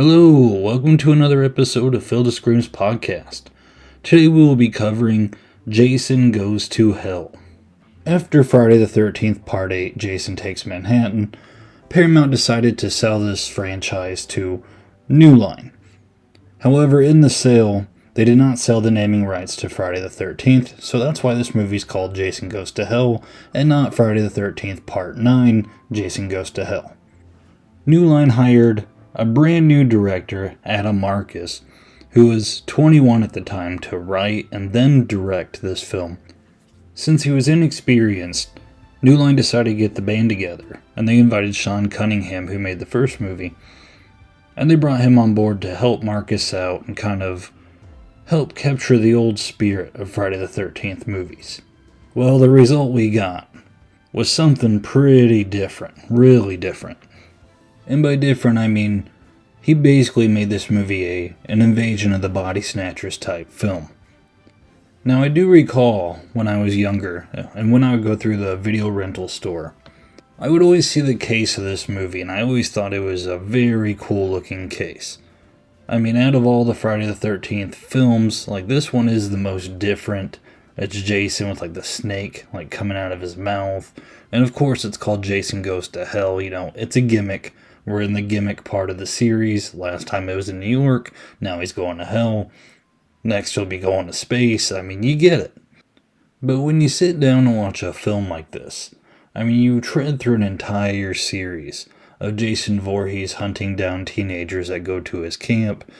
Hello, welcome to another episode of thefieldofscreamspodcast. Today we will be covering Jason Goes to Hell. After Friday the 13th Part 8, Jason Takes Manhattan, Paramount decided to sell this franchise to New Line. However, in the sale, they did not sell the naming rights to Friday the 13th, so that's why this movie is called Jason Goes to Hell, and not Friday the 13th Part 9, Jason Goes to Hell. New Line hired a brand new director, Adam Marcus, who was 21 at the time, to write and then direct this film. Since he was inexperienced, New Line decided to get the band together, and they invited Sean Cunningham, who made the first movie, and they brought him on board to help Marcus out and kind of help capture the old spirit of Friday the 13th movies. Well, the result we got was something pretty different, really different. And by different, I mean, he basically made this movie an Invasion of the Body Snatchers type film. Now, I do recall when I was younger, and when I would go through the video rental store, I would always see the case of this movie, and I always thought it was a very cool looking case. I mean, out of all the Friday the 13th films, this one is the most different. It's Jason with the snake coming out of his mouth. And of course it's called Jason Goes to Hell, it's a gimmick. We're in the gimmick part of the series. Last time it was in New York, now he's going to hell. Next he'll be going to space. I mean, you get it. But when you sit down and watch a film like this, you tread through an entire series of Jason Voorhees hunting down teenagers that go to his camp.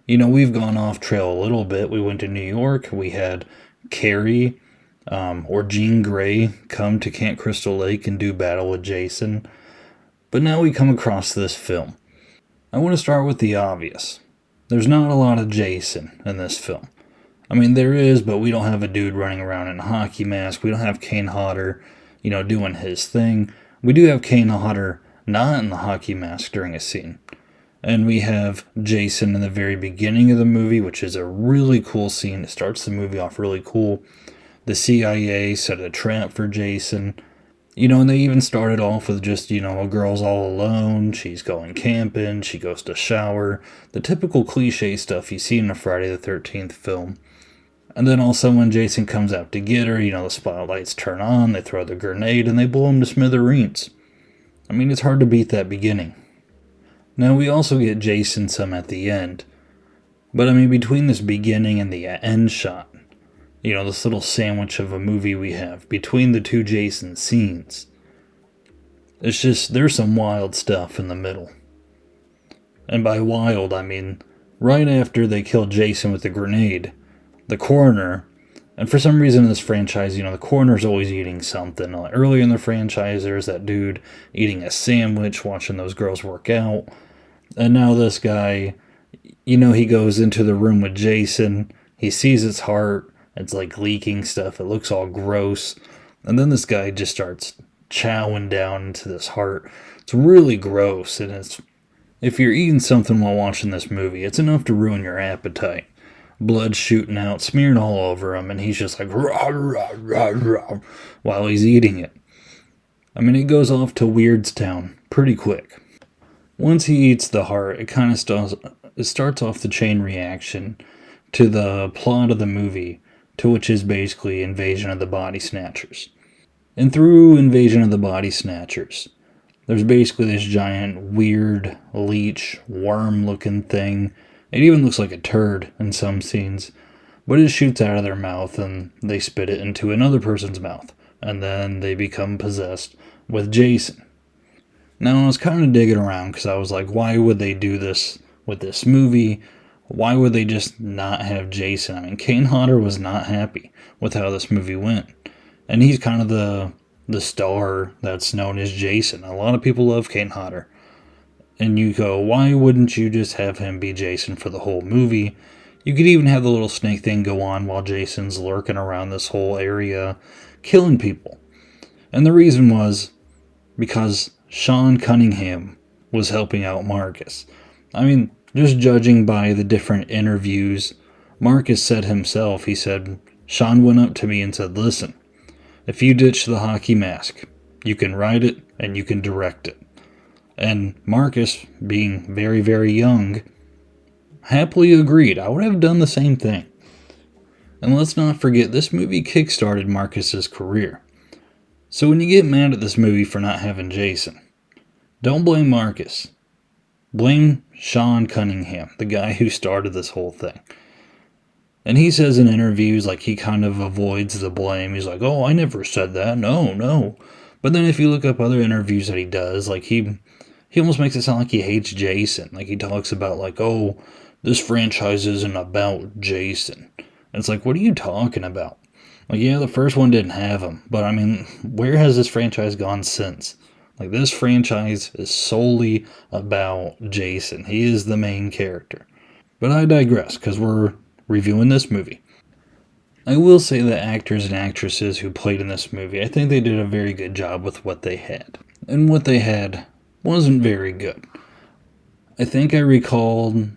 We've gone off trail a little bit. We went to New York. We had Carrie or Jean Grey come to Camp Crystal Lake and do battle with Jason. But now we come across this film. I want to start with the obvious. There's not a lot of Jason in this film. There is, but we don't have a dude running around in a hockey mask. We don't have Kane Hodder, doing his thing. We do have Kane Hodder not in the hockey mask during a scene. And we have Jason in the very beginning of the movie, which is a really cool scene. It starts the movie off really cool. The CIA set a trap for Jason. And they even started off with just, a girl's all alone, she's going camping, she goes to shower, the typical cliche stuff you see in a Friday the 13th film. And then all of a sudden when Jason comes out to get her, the spotlights turn on, they throw the grenade, and they blow him to smithereens. It's hard to beat that beginning. Now we also get Jason some at the end, but between this beginning and the end shot, this little sandwich of a movie we have between the two Jason scenes, it's just, there's some wild stuff in the middle. And by wild, right after they kill Jason with the grenade, the coroner, and for some reason in this franchise, the coroner's always eating something. Earlier in the franchise, there's that dude eating a sandwich, watching those girls work out. And now this guy, he goes into the room with Jason, he sees his heart, it's leaking stuff, it looks all gross. And then this guy just starts chowing down into this heart. It's really gross, and if you're eating something while watching this movie, it's enough to ruin your appetite. Blood shooting out, smearing all over him, and he's just rah, rah, rah, rah, while he's eating it. It goes off to Weirds-town pretty quick. Once he eats the heart, it starts off the chain reaction to the plot of the movie, to which is basically Invasion of the Body Snatchers. And through Invasion of the Body Snatchers, there's basically this giant, weird, leech, worm-looking thing. It even looks like a turd in some scenes, but it shoots out of their mouth and they spit it into another person's mouth, and then they become possessed with Jason. Now, I was kind of digging around because I was like, why would they do this with this movie? Why would they just not have Jason? Kane Hodder was not happy with how this movie went, and he's kind of the star that's known as Jason. A lot of people love Kane Hodder. And you go, why wouldn't you just have him be Jason for the whole movie? You could even have the little snake thing go on while Jason's lurking around this whole area, killing people. And the reason was because Sean Cunningham was helping out Marcus. Just judging by the different interviews, Marcus said himself, he said, Sean went up to me and said, listen, if you ditch the hockey mask, you can write it and you can direct it. And Marcus, being very, very young, happily agreed. I would have done the same thing. And let's not forget, this movie kickstarted Marcus's career. So when you get mad at this movie for not having Jason, don't blame Marcus. Blame Sean Cunningham, the guy who started this whole thing. And he says in interviews, like, he kind of avoids the blame. He's like, oh, I never said that. No. But then if you look up other interviews that he does, like, he almost makes it sound like he hates Jason. Like, he talks about, like, oh, this franchise isn't about Jason. And it's like, what are you talking about? Like, yeah, the first one didn't have him. But, I mean, where has this franchise gone since? Like, this franchise is solely about Jason. He is the main character. But I digress, because we're reviewing this movie. I will say the actors and actresses who played in this movie, I think they did a very good job with what they had. And what they had wasn't very good. I think I recalled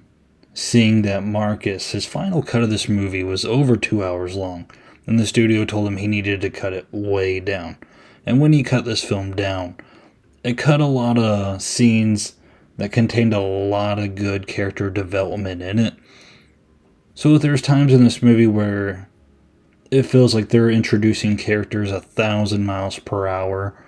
seeing that Marcus, his final cut of this movie was over 2 hours long, and the studio told him he needed to cut it way down. And when he cut this film down, it cut a lot of scenes that contained a lot of good character development in it. So there's times in this movie where it feels like they're introducing characters 1,000 miles per hour,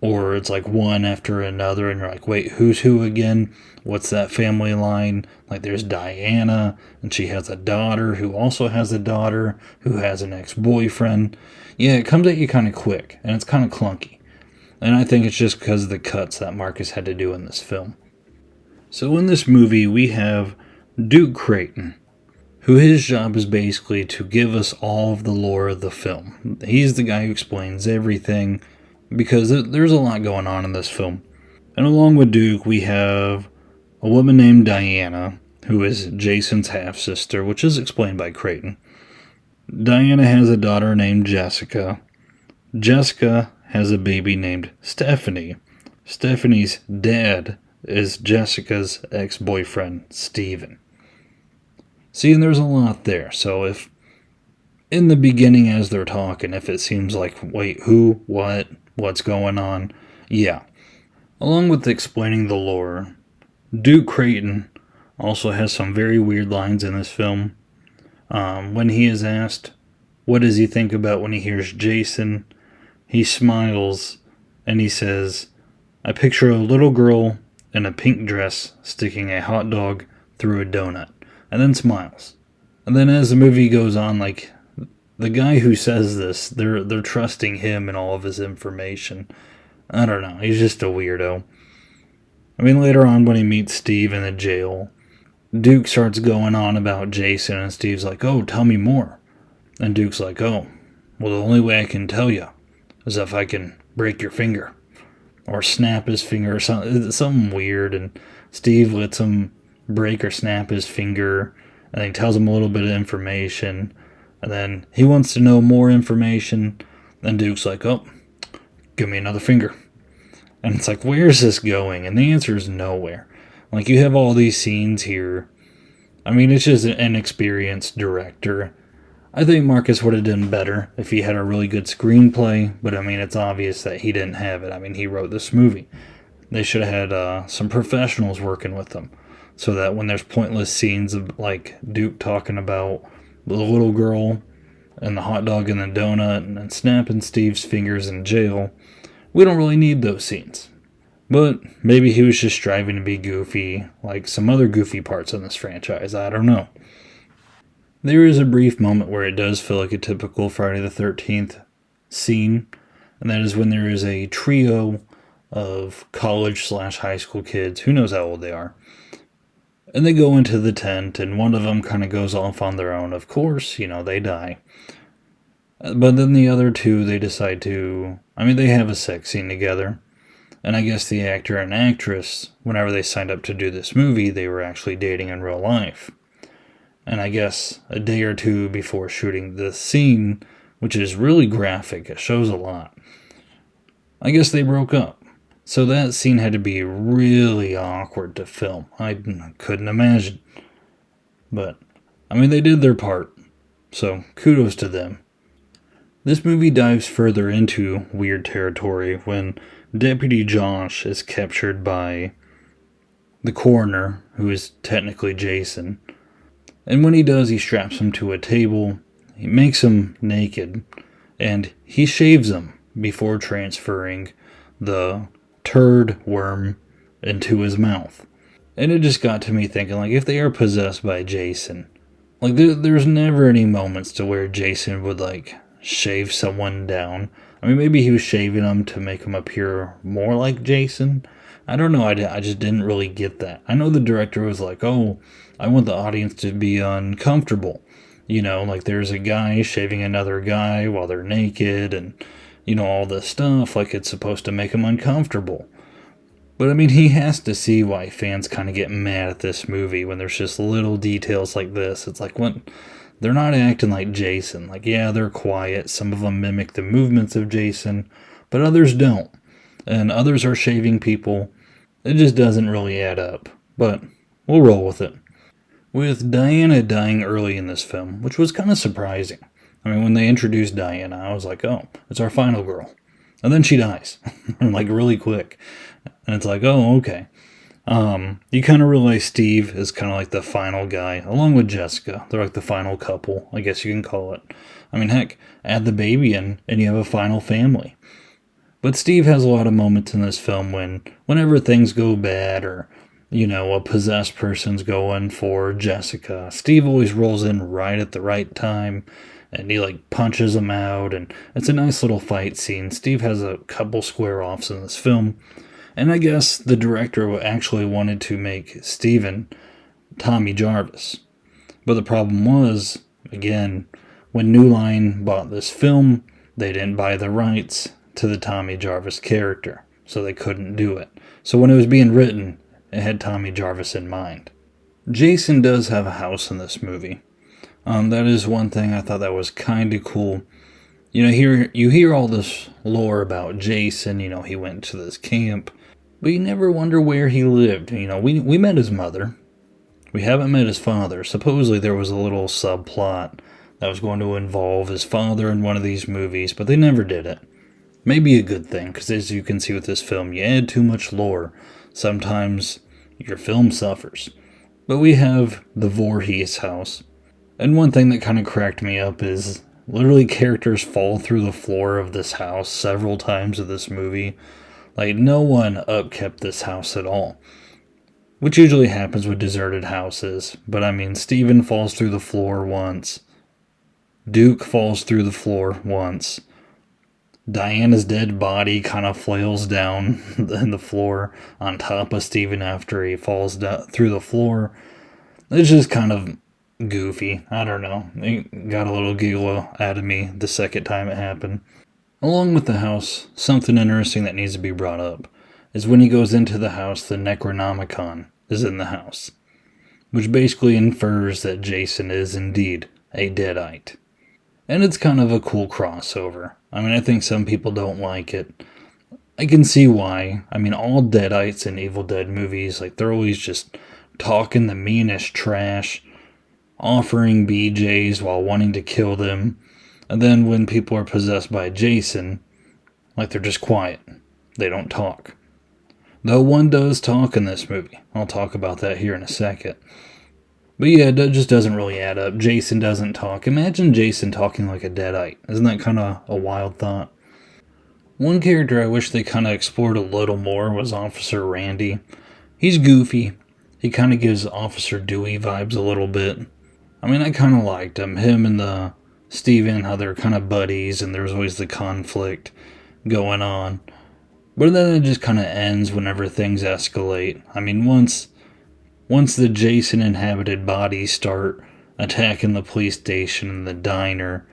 or it's like one after another, and you're like, wait, who's who again? What's that family line? Like, there's Diana, and she has a daughter who also has a daughter who has an ex-boyfriend. Yeah, it comes at you kind of quick, and it's kind of clunky. And I think it's just because of the cuts that Marcus had to do in this film. So in this movie, we have Duke Creighton, who his job is basically to give us all of the lore of the film. He's the guy who explains everything, because there's a lot going on in this film. And along with Duke, we have a woman named Diana, who is Jason's half-sister, which is explained by Creighton. Diana has a daughter named Jessica. Jessica has a baby named Stephanie. Stephanie's dad is Jessica's ex-boyfriend, Steven. See, and there's a lot there. So if in the beginning as they're talking, if it seems like, wait, who, what's going on? Yeah. Along with explaining the lore, Duke Creighton also has some very weird lines in this film. When he is asked, what does he think about when he hears Jason, he smiles and he says, I picture a little girl in a pink dress sticking a hot dog through a donut. And then smiles. And then as the movie goes on, like, the guy who says this, they're trusting him and all of his information. I don't know, he's just a weirdo. I mean, later on when he meets Steve in the jail, Duke starts going on about Jason, and Steve's like, oh, tell me more. And Duke's like, oh, well, the only way I can tell you is if I can break your finger. Or snap his finger, or something weird, and Steve lets him break or snap his finger, and he tells him a little bit of information, and then he wants to know more information, and Duke's like, oh, give me another finger. And it's like, where's this going? And the answer is nowhere. Like, you have all these scenes here. I mean, it's just an inexperienced director. I think Marcus would have done better if he had a really good screenplay, but I mean, it's obvious that he didn't have it. I mean, he wrote this movie. They should have had some professionals working with them, so that when there's pointless scenes of, like, Duke talking about the little girl and the hot dog and the donut and then snapping Steve's fingers in jail, we don't really need those scenes. But maybe he was just striving to be goofy, like some other goofy parts in this franchise. I don't know. There is a brief moment where it does feel like a typical Friday the 13th scene, and that is when there is a trio of college/high school kids, who knows how old they are, and they go into the tent, and one of them kind of goes off on their own. Of course, they die. But then the other two, they decide to, they have a sex scene together. And I guess the actor and actress, whenever they signed up to do this movie, they were actually dating in real life. And I guess a day or two before shooting this scene, which is really graphic, it shows a lot, I guess they broke up. So that scene had to be really awkward to film. I couldn't imagine. But, they did their part. So, kudos to them. This movie dives further into weird territory when Deputy Josh is captured by the coroner, who is technically Jason. And when he does, he straps him to a table, he makes him naked, and he shaves him before transferring the turd worm into his mouth. And it just got to me thinking, like, if they are possessed by Jason, like, there's never any moments to where Jason would, like, shave someone down. I mean, maybe he was shaving them to make him appear more like Jason. I don't know, I just didn't really get that. I know the director was like, oh, I want the audience to be uncomfortable. You know, like there's a guy shaving another guy while they're naked and, you know, all this stuff. Like it's supposed to make them uncomfortable. But I mean, he has to see why fans kind of get mad at this movie when there's just little details like this. It's like, what? They're not acting like Jason. Like, yeah, they're quiet. Some of them mimic the movements of Jason, but others don't. And others are shaving people. It just doesn't really add up. But we'll roll with it. With Diana dying early in this film, which was kind of surprising. I mean, when they introduced Diana, I was like, oh, it's our final girl. And then she dies, like really quick. And it's like, oh, okay. You kind of realize Steve is kind of like the final guy, along with Jessica. They're like the final couple, I guess you can call it. I mean, heck, add the baby in, and you have a final family. But Steve has a lot of moments in this film whenever things go bad or, you know, a possessed person's going for Jessica, Steve always rolls in right at the right time, and he, like, punches them out, and it's a nice little fight scene. Steve has a couple square-offs in this film, and I guess the director actually wanted to make Steven Tommy Jarvis. But the problem was, again, when New Line bought this film, they didn't buy the rights to the Tommy Jarvis character, so they couldn't do it. So when it was being written, it had Tommy Jarvis in mind. Jason does have a house in this movie. That is one thing I thought that was kind of cool. You know, you hear all this lore about Jason, you know, he went to this camp, but you never wonder where he lived. You know, we met his mother. We haven't met his father. Supposedly there was a little subplot that was going to involve his father in one of these movies, but they never did it. Maybe a good thing, because as you can see with this film, you add too much lore, sometimes your film suffers. But we have the Voorhees house. And one thing that kind of cracked me up is literally characters fall through the floor of this house several times in this movie. Like, no one upkept this house at all. Which usually happens with deserted houses. But I mean, Steven falls through the floor once. Duke falls through the floor once. Diana's dead body kind of flails down in the floor on top of Steven after he falls through the floor. It's just kind of goofy. I don't know. It got a little giggle out of me the second time it happened. Along with the house, something interesting that needs to be brought up is when he goes into the house, the Necronomicon is in the house, which basically infers that Jason is indeed a Deadite. And it's kind of a cool crossover. I mean, I think some people don't like it. I can see why. I mean, all Deadites in Evil Dead movies, like, they're always just talking the meanest trash, offering BJs while wanting to kill them. And then when people are possessed by Jason, like, they're just quiet. They don't talk. Though one does talk in this movie. I'll talk about that here in a second. But yeah, it just doesn't really add up. Jason doesn't talk. Imagine Jason talking like a Deadite. Isn't that kind of a wild thought? One character I wish they kind of explored a little more was Officer Randy. He's goofy. He kind of gives Officer Dewey vibes a little bit. I mean, I kind of liked him. Him and the Steven, how they're kind of buddies, and there's always the conflict going on. But then it just kind of ends whenever things escalate. I mean, once the Jason inhabited bodies start attacking the police station and the diner,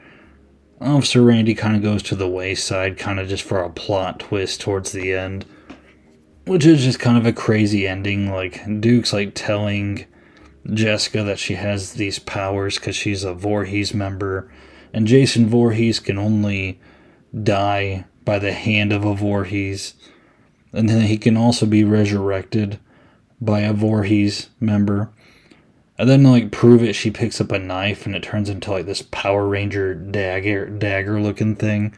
Officer Randy kind of goes to the wayside, kind of just for a plot twist towards the end, which is just kind of a crazy ending. Like, Duke's like telling Jessica that she has these powers because she's a Voorhees member, and Jason Voorhees can only die by the hand of a Voorhees, and then he can also be resurrected by a Voorhees member. And then to like prove it, she picks up a knife and it turns into like this Power Ranger dagger looking thing.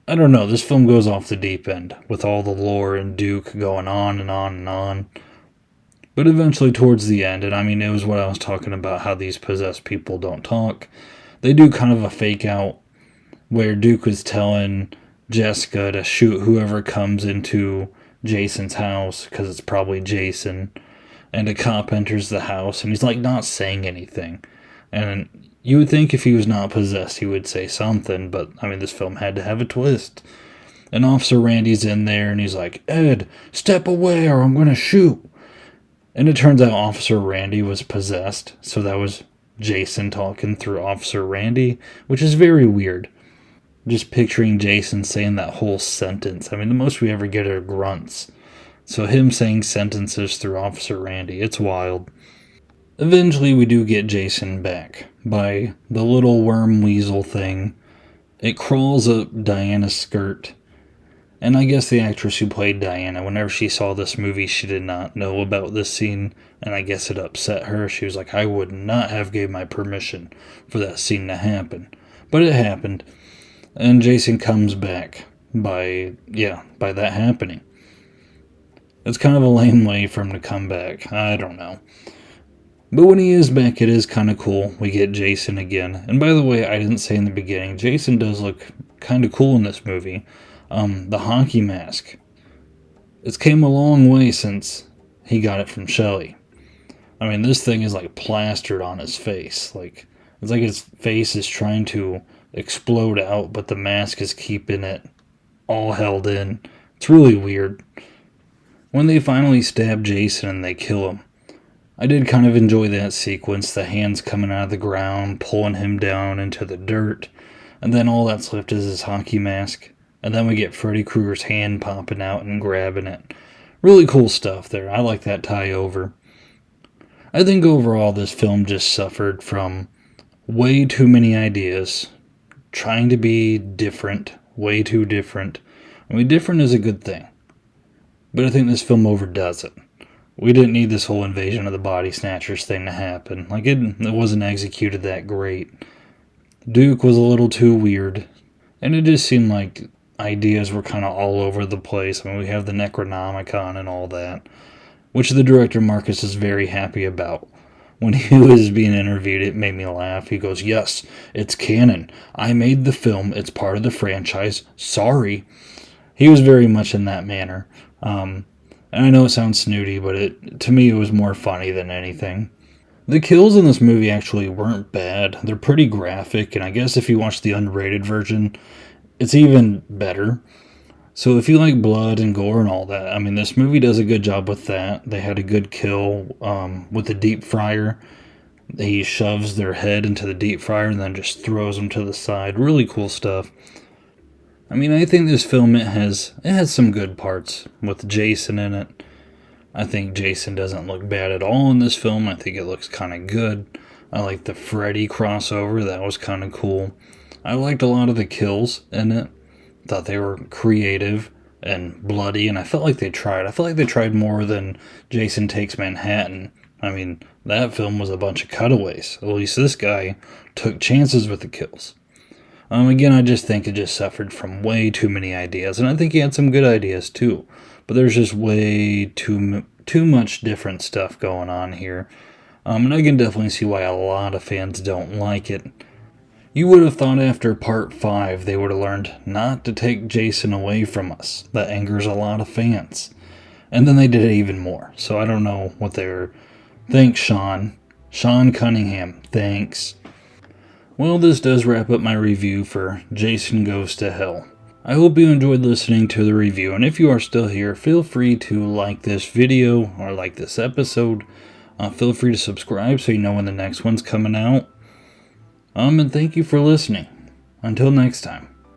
I don't know, this film goes off the deep end with all the lore and Duke going on and on and on. But eventually towards the end, and I mean it was what I was talking about, how these possessed people don't talk. They do kind of a fake out where Duke was telling Jessica to shoot whoever comes into Jason's house because it's probably Jason. And a cop enters the house and he's like not saying anything. And you would think if he was not possessed he would say something, but I mean this film had to have a twist. And Officer Randy's in there and he's like, "Ed, step away or I'm gonna shoot." And it turns out Officer Randy was possessed, so that was Jason talking through Officer Randy, which is very weird. Just picturing Jason saying that whole sentence. I mean, the most we ever get are grunts. So him saying sentences through Officer Randy, it's wild. Eventually we do get Jason back by the little worm weasel thing. It crawls up Diana's skirt. And I guess the actress who played Diana, whenever she saw this movie, she did not know about this scene. And I guess it upset her. She was like, I would not have gave my permission for that scene to happen. But it happened. And Jason comes back by that happening. It's kind of a lame way for him to come back. I don't know. But when he is back, it is kind of cool. We get Jason again. And by the way, I didn't say in the beginning, Jason does look kind of cool in this movie. The hockey mask. It's came a long way since he got it from Shelley. I mean, this thing is like plastered on his face. Like, it's like his face is trying to explode out, but the mask is keeping it all held in. It's really weird. When they finally stab Jason and they kill him, I did kind of enjoy that sequence, the hands coming out of the ground, pulling him down into the dirt, and then all that's left is his hockey mask, and then we get Freddy Krueger's hand popping out and grabbing it. Really cool stuff there. I like that tie over. I think overall this film just suffered from way too many ideas, trying to be different, way too different. I mean, different is a good thing, but I think this film overdoes it. We didn't need this whole invasion of the body snatchers thing to happen. Like, it wasn't executed that great. Duke was a little too weird, and it just seemed like ideas were kind of all over the place. I mean, we have the Necronomicon and all that, which the director Marcus is very happy about. When he was being interviewed, it made me laugh. He goes, "Yes, it's canon. I made the film. It's part of the franchise. Sorry." He was very much in that manner. And I know it sounds snooty, but to me it was more funny than anything. The kills in this movie actually weren't bad. They're pretty graphic, and I guess if you watch the unrated version, it's even better. So if you like blood and gore and all that, I mean, this movie does a good job with that. They had a good kill with the deep fryer. He shoves their head into the deep fryer and then just throws them to the side. Really cool stuff. I mean, I think this film, it has some good parts with Jason in it. I think Jason doesn't look bad at all in this film. I think it looks kind of good. I like the Freddy crossover. That was kind of cool. I liked a lot of the kills in it. Thought they were creative and bloody, and I felt like they tried. I felt like they tried more than Jason Takes Manhattan. I mean, that film was a bunch of cutaways. At least this guy took chances with the kills. Again, I just think it just suffered from way too many ideas, and I think he had some good ideas too, but there's just way too much different stuff going on here, and I can definitely see why a lot of fans don't like it. You would have thought after part 5 they would have learned not to take Jason away from us. That angers a lot of fans, and then they did it even more, so I don't know what they're... Thanks, Sean Cunningham, thanks. Well, this does wrap up my review for Jason Goes to Hell. I hope you enjoyed listening to the review, and if you are still here, feel free to like this video or like this episode. Feel free to subscribe so you know when the next one's coming out. And thank you for listening. Until next time.